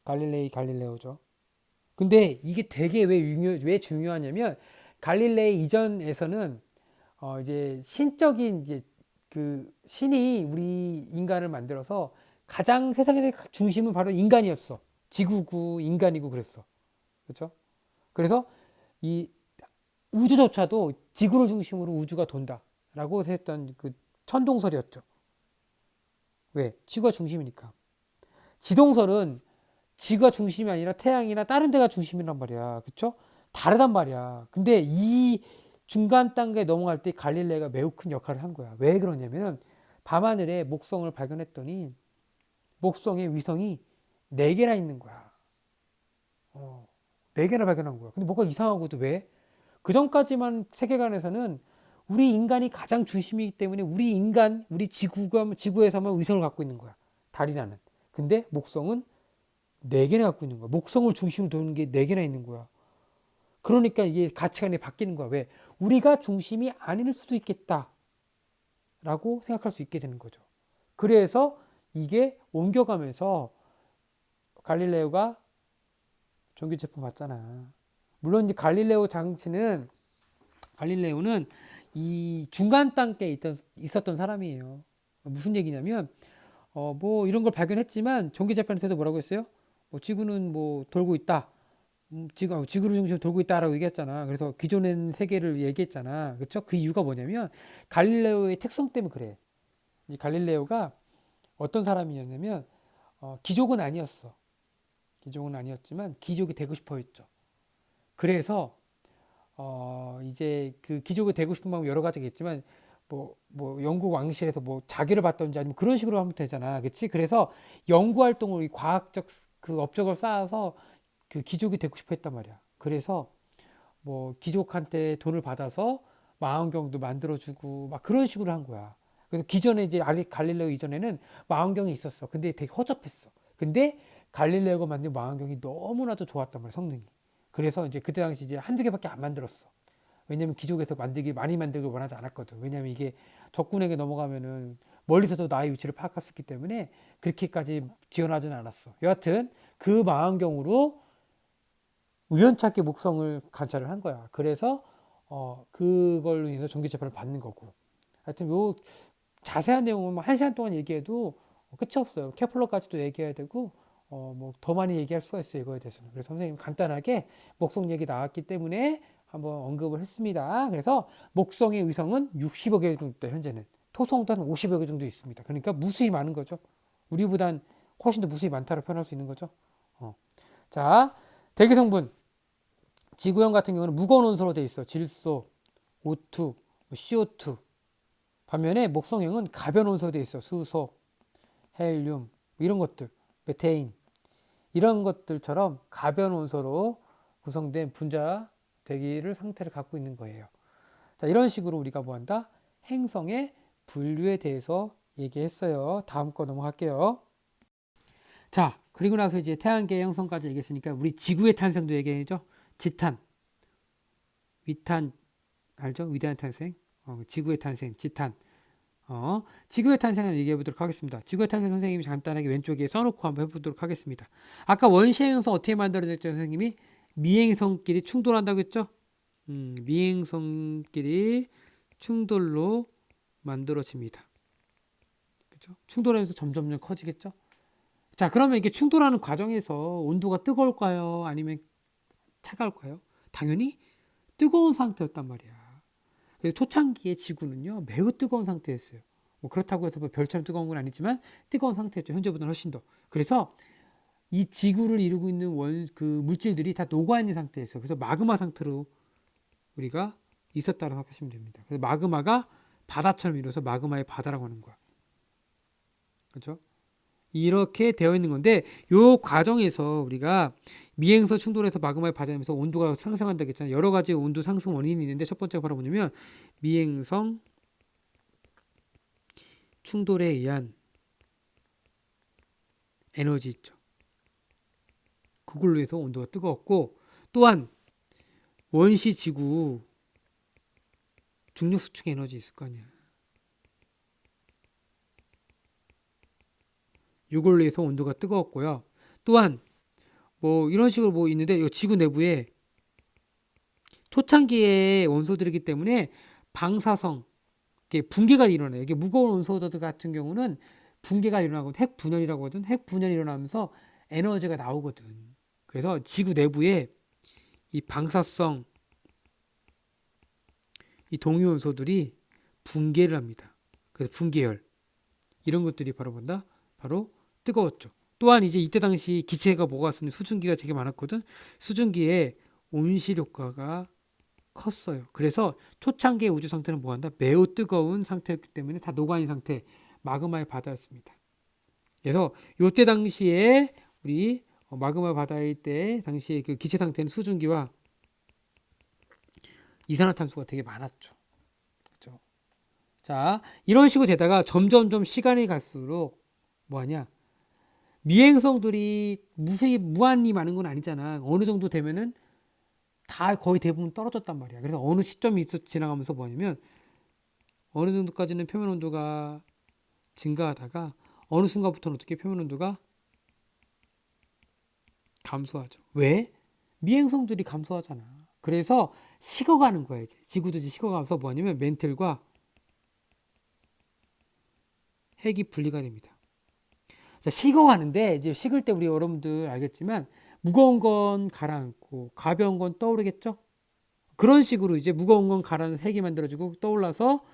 갈릴레오죠. 근데 이게 되게 왜 중요하냐면 갈릴레이 이전에서는 이제 신적인 이제 그 신이 우리 인간을 만들어서 가장 세상의 중심은 바로 인간이었어. 지구고 인간이고 그랬어. 그렇죠? 그래서 이 우주조차도 지구를 중심으로 우주가 돈다라고 했던 그 천동설이었죠. 왜? 지구가 중심이니까. 지동설은 지구가 중심이 아니라 태양이나 다른 데가 중심이란 말이야. 그쵸? 다르단 말이야. 근데 이 중간 단계에 넘어갈 때 갈릴레이가 매우 큰 역할을 한 거야. 왜 그러냐면 밤하늘에 목성을 발견했더니 목성의 위성이 4개나 있는 거야. 4개나 발견한 거야. 근데 뭐가 이상하고도 왜? 그 전까지만 세계관에서는 우리 인간이 가장 중심이기 때문에 우리 지구에서만 위성을 갖고 있는 거야. 달이라는. 근데 목성은 4개나 갖고 있는 거야. 목성을 중심으로 도는 게 4개나 있는 거야. 그러니까 이게 가치관이 바뀌는 거야. 왜? 우리가 중심이 아닐 수도 있겠다. 라고 생각할 수 있게 되는 거죠. 그래서 이게 옮겨가면서 갈릴레오가 전기제품 봤잖아. 물론 이제 갈릴레오는 이 중간 단계에 있었던 사람이에요. 무슨 얘기냐면 뭐 이런 걸 발견했지만 전기재판에서 뭐라고 했어요? 뭐 지구는 뭐 돌고 있다. 지구를 중심으로 돌고 있다라고 얘기했잖아. 그래서 기존의 세계를 얘기했잖아. 그렇죠? 그 이유가 뭐냐면 갈릴레오의 특성 때문에 그래. 이 갈릴레오가 어떤 사람이었냐면 귀족은 아니었어. 귀족은 아니었지만 귀족이 되고 싶어 했죠. 그래서 이제 그 귀족이 되고 싶은 마음 여러 가지겠지만 뭐 영국 왕실에서 뭐 자기를 받던지 아니면 그런 식으로 하면 되잖아, 그렇지? 그래서 연구 활동을 이 과학적 그 업적을 쌓아서 그 귀족이 되고 싶어 했단 말이야. 그래서 뭐 귀족한테 돈을 받아서 망원경도 만들어주고 막 그런 식으로 한 거야. 그래서 기존에 이제 갈릴레오 이전에는 망원경이 있었어. 근데 되게 허접했어. 근데 갈릴레오가 만든 망원경이 너무나도 좋았단 말이야, 성능이. 그래서 이제 그때 당시 이제 한두 개밖에 안 만들었어. 왜냐면 귀족에서 많이 만들길 원하지 않았거든. 왜냐면 이게 적군에게 넘어가면은 멀리서도 나의 위치를 파악할 수 있기 때문에 그렇게까지 지원하지는 않았어. 여하튼 그 망원경으로 우연찮게 목성을 관찰을 한 거야. 그래서 그걸로 인해서 전기 재판을 받는 거고. 하여튼 요 자세한 내용은 뭐 1시간 동안 얘기해도 끝이 없어요. 케플러까지도 얘기해야 되고 뭐 더 많이 얘기할 수가 있어요, 이거에 대해서는. 그래서 선생님 간단하게 목성 얘기 나왔기 때문에 한번 언급을 했습니다. 그래서 목성의 위성은 60여 개 정도 있다, 현재는. 토성도 한 50여 개 정도 있습니다. 그러니까 무수히 많은 거죠. 우리보단 훨씬 더 무수히 많다고 표현할 수 있는 거죠. 자, 대기 성분. 지구형 같은 경우는 무거운 원소로 되어 있어. 질소, O2, CO2. 반면에 목성형은 가벼운 원소로 되어 있어. 수소, 헬륨, 이런 것들, 메테인, 이런 것들처럼 가벼운 원소로 구성된 분자 대기를 상태를 갖고 있는 거예요. 자, 이런 식으로 우리가 뭐 한다? 행성의 분류에 대해서 얘기했어요. 다음 거 넘어갈게요. 자, 그리고 나서 이제 태양계 형성까지 얘기했으니까 우리 지구의 탄생도 얘기해죠. 지탄, 위탄, 알죠? 위대한 탄생, 지구의 탄생, 지탄. 지구의 탄생을 얘기해 보도록 하겠습니다. 지구의 탄생 선생님이 간단하게 왼쪽에 써놓고 한번 해보도록 하겠습니다. 아까 원시의 행성 어떻게 만들어졌죠, 선생님이? 미행성끼리 충돌한다고 했죠? 미행성끼리 충돌로 만들어집니다. 그렇죠? 충돌하면서 점점점 커지겠죠? 자, 그러면 이게 충돌하는 과정에서 온도가 뜨거울까요? 아니면 차가울까요? 당연히 뜨거운 상태였단 말이야. 그래서 초창기의 지구는요, 매우 뜨거운 상태였어요. 뭐 그렇다고 해서 뭐 별처럼 뜨거운 건 아니지만 뜨거운 상태였죠. 현재보다는 훨씬 더. 그래서 이 지구를 이루고 있는 그 물질들이 다 녹아있는 상태였어요. 그래서 마그마 상태로 우리가 있었다고 생각하시면 됩니다. 그래서 마그마가 바다처럼 이루어서 마그마의 바다라고 하는 거야. 그렇죠? 이렇게 되어 있는 건데, 요 과정에서 우리가 미행성 충돌해서 마그마의 바다면서 온도가 상승한다고 했잖아요. 여러 가지 온도 상승 원인이 있는데, 첫 번째가 바로 뭐냐면 미행성 충돌에 의한 에너지 있죠. 그걸로 해서 온도가 뜨거웠고, 또한 원시 지구 중력 수축 에너지 있을 거 아니야. 이걸로 해서 온도가 뜨거웠고요. 또한 뭐 이런 식으로 뭐 있는데, 이 지구 내부에 초창기의 원소들이기 때문에 방사성, 이게 붕괴가 일어나요. 이게 무거운 원소들 같은 경우는 붕괴가 일어나고 핵 분열이라고 하거든. 핵 분열이 일어나면서 에너지가 나오거든. 그래서 지구 내부에 이 방사성, 이 동위 원소들이 붕괴를 합니다. 그래서 붕괴열, 이런 것들이 바로 뭔다? 바로 뜨거웠죠. 또한 이제 이때 당시 기체가 뭐가 있었냐, 수증기가 되게 많았거든. 수증기에 온실 효과가 컸어요. 그래서 초창기의 우주 상태는 뭐한다? 매우 뜨거운 상태였기 때문에 다 녹아있는 상태, 마그마의 바다였습니다. 그래서 이때 당시에 우리 마그마 바다일 때 당시에 그 기체 상태는 수증기와 이산화탄소가 되게 많았죠. 그렇죠? 자, 이런 식으로 되다가 점점점 시간이 갈수록 뭐하냐? 미행성들이 무수히 무한히 많은 건 아니잖아. 어느 정도 되면은 다 거의 대부분 떨어졌단 말이야. 그래서 어느 시점이 지나가면서 뭐냐면 어느 정도까지는 표면 온도가 증가하다가 어느 순간부터는 어떻게 표면 온도가 감소하죠. 왜? 미행성들이 감소하잖아. 그래서 식어가는 거야. 이제 지구도 이제 식어가면서 뭐냐면 멘틀과 핵이 분리가 됩니다. 자, 식어가는데 이제 식을 때 우리 여러분들 알겠지만 무거운 건 가라앉고 가벼운 건 떠오르겠죠? 그런 식으로 이제 무거운 건 가라앉는 핵이 만들어지고 떠올라서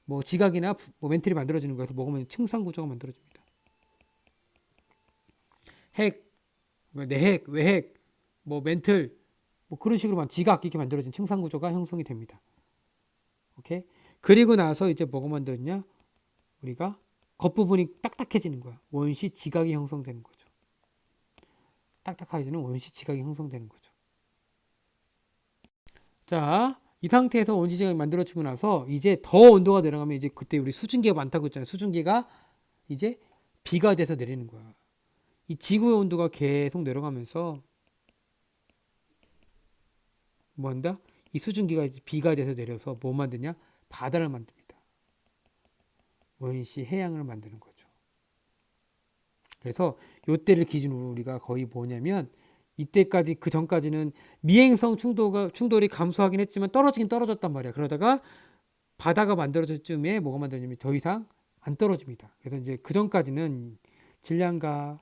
뭐 지각이나 뭐 멘틀이 만들어지는 거여서 먹으면 층상 구조가 만들어집니다. 핵, 내핵, 외핵, 뭐 멘틀, 뭐 그런 식으로만 지각 이렇게 만들어진 층상 구조가 형성이 됩니다. 오케이. 그리고 나서 이제 뭐가 만들었냐? 우리가 겉부분이 딱딱해지는 거야. 원시 지각이 형성되는 거죠. 딱딱해지는 원시 지각이 형성되는 거죠. 자, 이 상태에서 원시 지각이 만들어지고 나서 이제 더 온도가 내려가면 이제 그때 우리 수증기가 많다고 했잖아요. 수증기가 이제 비가 돼서 내리는 거야. 이 지구의 온도가 계속 내려가면서 뭐 한다? 이 수증기가 비가 돼서 내려서 뭐 만드냐? 바다를 만듭니다. 원시 해양을 만드는 거죠. 그래서 요때를 기준으로 우리가 거의 뭐냐면 이때까지 그 전까지는 미행성 충돌이 감소하긴 했지만 떨어지긴 떨어졌단 말이야. 그러다가 바다가 만들어질 쯤에 뭐가 만들어지면 더 이상 안 떨어집니다. 그래서 이제 그 전까지는 질량과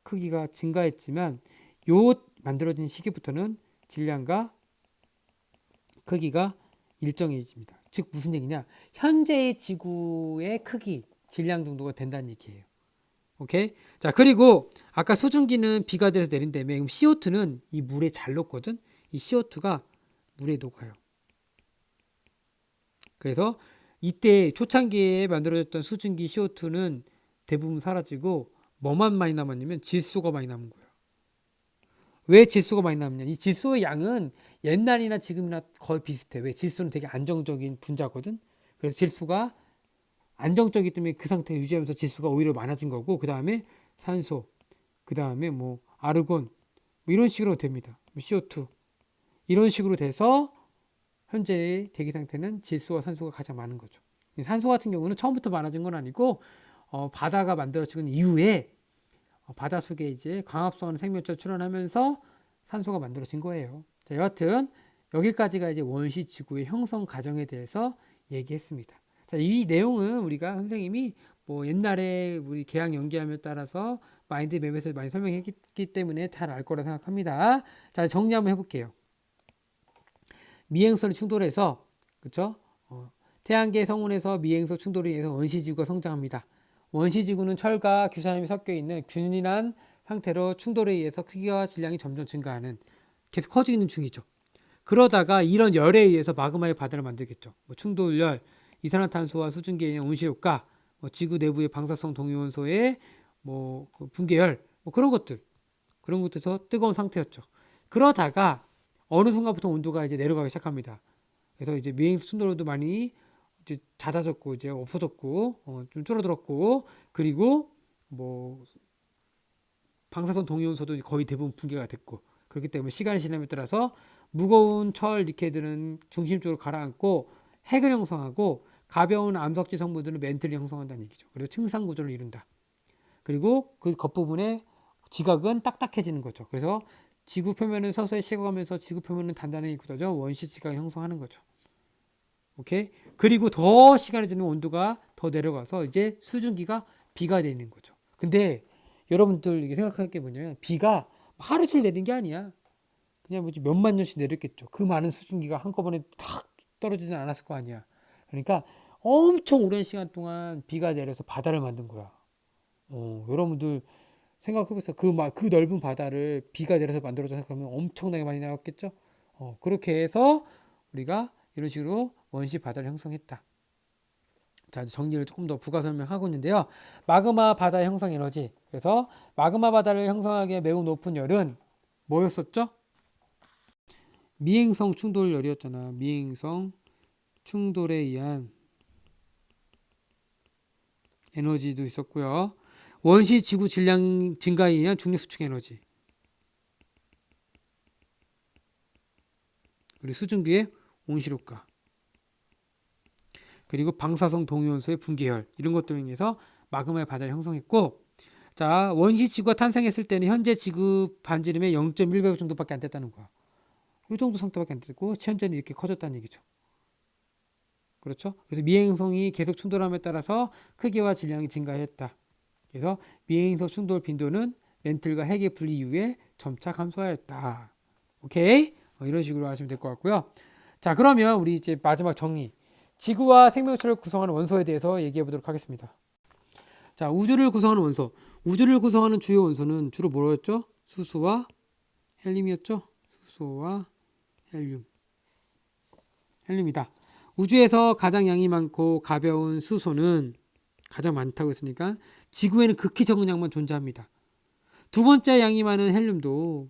크기가 증가했지만 요 만들어진 시기부터는 질량과 크기가 일정해집니다. 즉 무슨 얘기냐? 현재의 지구의 크기, 질량 정도가 된다는 얘기예요. 오케이? 자, 그리고 아까 수증기는 비가 돼서 내린다며 그럼 CO2는 이 물에 잘 녹거든. 이 CO2가 물에 녹아요. 그래서 이때 초창기에 만들어졌던 수증기 CO2는 대부분 사라지고 뭐만 많이 남았냐면 질소가 많이 남은 거예요. 왜 질소가 많이 남냐? 이 질소의 양은 옛날이나 지금이나 거의 비슷해. 왜? 질소는 되게 안정적인 분자거든. 그래서 질소가 안정적이기 때문에 그 상태 유지하면서 질소가 오히려 많아진 거고, 그 다음에 산소, 그 다음에 뭐 아르곤, 뭐 이런 식으로 됩니다. CO2 이런 식으로 돼서 현재의 대기 상태는 질소와 산소가 가장 많은 거죠. 산소 같은 경우는 처음부터 많아진 건 아니고 바다가 만들어진 이후에 바다 속에 이제 광합성 생명체가 출현하면서 산소가 만들어진 거예요. 자, 여하튼 여기까지가 이제 원시 지구의 형성 과정에 대해서 얘기했습니다. 자, 이 내용은 우리가 선생님이 뭐 옛날에 우리 계약 연기함에 따라서 마인드맵에서 많이 설명했기 때문에 잘 알 거라 생각합니다. 자, 정리 한번 해볼게요. 미행성이 충돌해서 그렇죠? 태양계 성운에서 미행성 충돌에 의해서 원시지구가 성장합니다. 원시지구는 철과 규산염이 섞여 있는 균일한 상태로 충돌에 의해서 크기와 질량이 점점 증가하는 계속 커지는 중이죠. 그러다가 이런 열에 의해서 마그마의 바다를 만들겠죠. 뭐 충돌열, 이산화탄소와 수증기의 온실효과, 뭐 지구 내부의 방사성 동위원소의 그 붕괴열, 뭐 그런 것들에서 뜨거운 상태였죠. 그러다가 어느 순간부터 온도가 이제 내려가기 시작합니다. 그래서 이제 미행성 충돌도 많이 이제 잦아졌고 이제 없어졌고 좀 줄어들었고, 그리고 뭐 방사선 동위원소도 거의 대부분 붕괴가 됐고, 그렇기 때문에 시간이 지남에 따라서 무거운 철 니켈들은 중심적으로 가라앉고 핵을 형성하고 가벼운 암석지 성분들은 멘틀을 형성한다는 얘기죠. 그래서 층상 구조를 이룬다. 그리고 그 겉부분에 지각은 딱딱해지는 거죠. 그래서 지구 표면은 서서히 식어가면서 지구 표면은 단단히 굳어져 원시 지각을 형성하는 거죠. 오케이? 그리고 더 시간이 지나면 온도가 더 내려가서 이제 수증기가 비가 내리는 거죠. 근데 여러분들 이게 생각할 게 뭐냐면 비가 하루 이틀 내린 게 아니야. 그냥 뭐지 몇만 년씩 내렸겠죠. 그 많은 수증기가 한꺼번에 탁 떨어지진 않았을 거 아니야. 그러니까 엄청 오랜 시간 동안 비가 내려서 바다를 만든 거야. 여러분들 생각해보세요. 그 넓은 바다를 비가 내려서 만들어서 생각하면 엄청나게 많이 나왔겠죠. 그렇게 해서 우리가 이런 식으로 원시 바다를 형성했다. 자, 정리를 조금 더 부가 설명하고 있는데요. 마그마 바다 형성 에너지. 그래서 마그마 바다를 형성하기에 매우 높은 열은 뭐였었죠? 미행성 충돌열이었잖아. 미행성 충돌에 의한 에너지도 있었고요. 원시 지구 질량 증가에 의한 중력 수축 에너지. 그리고 수증기의 온실효과. 그리고 방사성 동위원소의 붕괴열. 이런 것들을 인해서 마그마의 바다를 형성했고, 자, 원시 지구가 탄생했을 때는 현재 지구 반지름의 0.1배속 정도밖에 안 됐다는 거야. 이 정도 상태밖에 안 됐고 현재는 이렇게 커졌다는 얘기죠. 그렇죠? 그래서 미행성이 계속 충돌함에 따라서 크기와 질량이 증가했다. 그래서 미행성 충돌 빈도는 멘틀과 핵의 분리 이후에 점차 감소하였다. 오케이? 이런 식으로 하시면 될 것 같고요. 자, 그러면 우리 이제 마지막 정리. 지구와 생명체를 구성하는 원소에 대해서 얘기해 보도록 하겠습니다. 자, 우주를 구성하는 원소. 우주를 구성하는 주요 원소는 주로 뭐였죠? 수소와 헬륨이었죠? 수소와 헬륨. 헬륨이다. 우주에서 가장 양이 많고 가벼운 수소는 가장 많다고 했으니까 지구에는 극히 적은 양만 존재합니다. 두 번째 양이 많은 헬륨도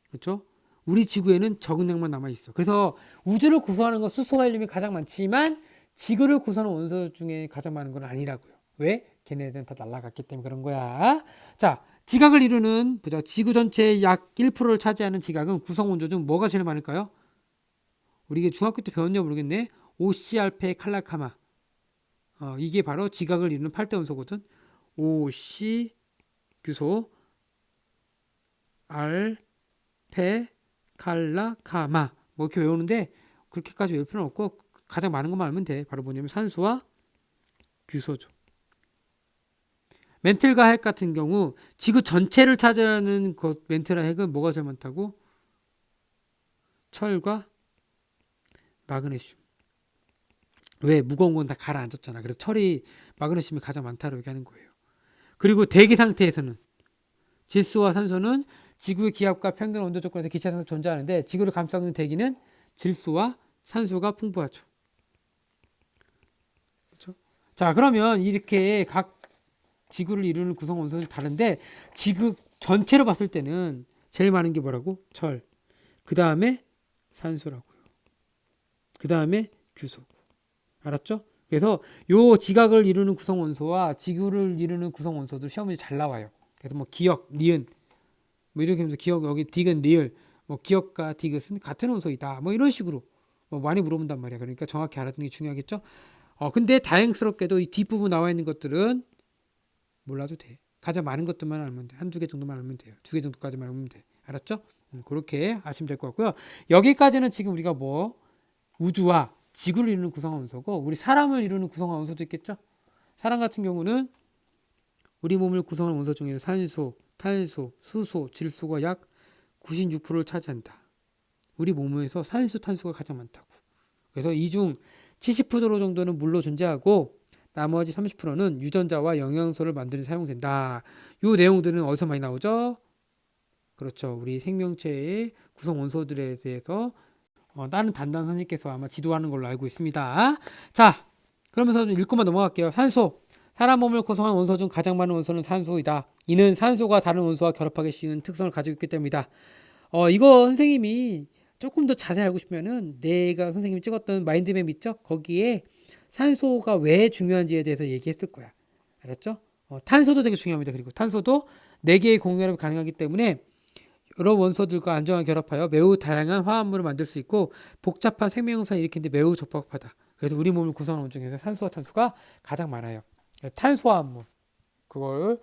그렇죠? 우리 지구에는 적은 양만 남아 있어. 그래서 우주를 구성하는 건 수소와 헬륨이 가장 많지만 지구를 구성하는 원소 중에 가장 많은 건 아니라고요. 왜? 걔네들은 다 날아갔기 때문에 그런 거야. 자, 지각을 이루는 보자. 지구 전체의 약 1%를 차지하는 지각은 구성 원소 중 뭐가 제일 많을까요? 우리 이게 중학교 때 배웠냐 모르겠네. 오시알페 칼라카마. 이게 바로 지각을 이루는 8대 원소거든. 오시 규소 알페 칼라카마. 뭐 이렇게 외우는데 그렇게까지 외울 필요는 없고 가장 많은 것만 알면 돼. 바로 뭐냐면 산소와 규소죠. 멘틀과 핵 같은 경우 지구 전체를 차지하는 것 멘틀과 핵은 뭐가 제일 많다고? 철과 마그네슘. 왜? 무거운 건 다 가라앉았잖아. 그래서 철이 마그네슘이 가장 많다고 얘기하는 거예요. 그리고 대기 상태에서는 질소와 산소는 지구의 기압과 평균 온도 조건에서 기차에서 존재하는데 지구를 감싸고 있는 대기는 질소와 산소가 풍부하죠. 그렇죠? 자, 그러면 이렇게 각 지구를 이루는 구성 원소는 다른데 지구 전체로 봤을 때는 제일 많은 게 뭐라고? 철. 그 다음에 산소라고요. 그 다음에 규소. 알았죠? 그래서 요 지각을 이루는 구성 원소와 지구를 이루는 구성 원소들 시험에 잘 나와요. 그래서 뭐 기역, 니은 뭐 이렇게 하면서 기역 여기 디귿, 리을 뭐 기역과 디귿은 같은 원소이다. 뭐 이런 식으로 뭐 많이 물어본단 말이야. 그러니까 정확히 알아두는 게 중요하겠죠? 근데 다행스럽게도 이 뒷부분 나와 있는 것들은 몰라도 돼. 가장 많은 것들만 알면 돼. 한두 개 정도만 알면 돼요. 두 개 정도까지만 알면 돼. 알았죠? 그렇게 아시면 될 것 같고요. 여기까지는 지금 우리가 뭐 우주와 지구를 이루는 구성원 원소고 우리 사람을 이루는 구성원 원소도 있겠죠? 사람 같은 경우는 우리 몸을 구성하는 원소 중에서 산소, 탄소, 수소, 질소가 약 96%를 차지한다. 우리 몸에서 산소, 탄소가 가장 많다고. 그래서 이 중 70% 정도는 물로 존재하고 나머지 30%는 유전자와 영양소를 만드는 데 사용된다. 이 내용들은 어디서 많이 나오죠? 그렇죠. 우리 생명체의 구성 원소들에 대해서 다른 담당 선생님께서 아마 지도하는 걸로 알고 있습니다. 자, 그러면서 읽고만 넘어갈게요. 산소. 사람 몸을 구성하는 원소 중 가장 많은 원소는 산소이다. 이는 산소가 다른 원소와 결합하기 쉬운 특성을 가지고 있기 때문이다. 이거 선생님이 조금 더 자세히 알고 싶으면은 내가 선생님이 찍었던 마인드맵 있죠? 거기에 산소가 왜 중요한지에 대해서 얘기했을 거야. 알았죠? 탄소도 되게 중요합니다. 그리고 탄소도 4개의 공유합이 가능하기 때문에 여러 원소들과 안정하게 결합하여 매우 다양한 화합물을 만들 수 있고 복잡한 생명 현상을 일으키는데 매우 적합하다. 그래서 우리 몸을 구성하는 원 중에서 산소와 탄소가 가장 많아요. 탄소화합물 그걸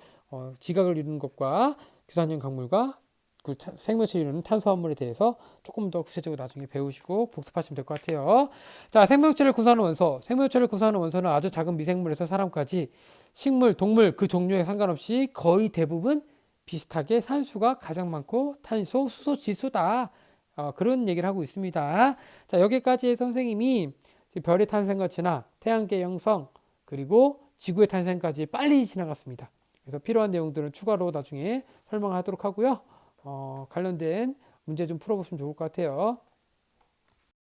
지각을 이루는 것과 규산형 강물과 그 생명체를 이루는 탄소화합물에 대해서 조금 더 구체적으로 나중에 배우시고 복습하시면 될 것 같아요. 자, 생명체를 구성하는 원소. 생명체를 구성하는 원소는 아주 작은 미생물에서 사람까지 식물, 동물 그 종류에 상관없이 거의 대부분 비슷하게 산소가 가장 많고 탄소, 수소, 질소다. 그런 얘기를 하고 있습니다. 자, 여기까지 선생님이 별의 탄생과 진화, 태양계 형성, 그리고 지구의 탄생까지 빨리 지나갔습니다. 그래서 필요한 내용들은 추가로 나중에 설명하도록 하고요. 관련된 문제 좀 풀어보시면 좋을 것 같아요.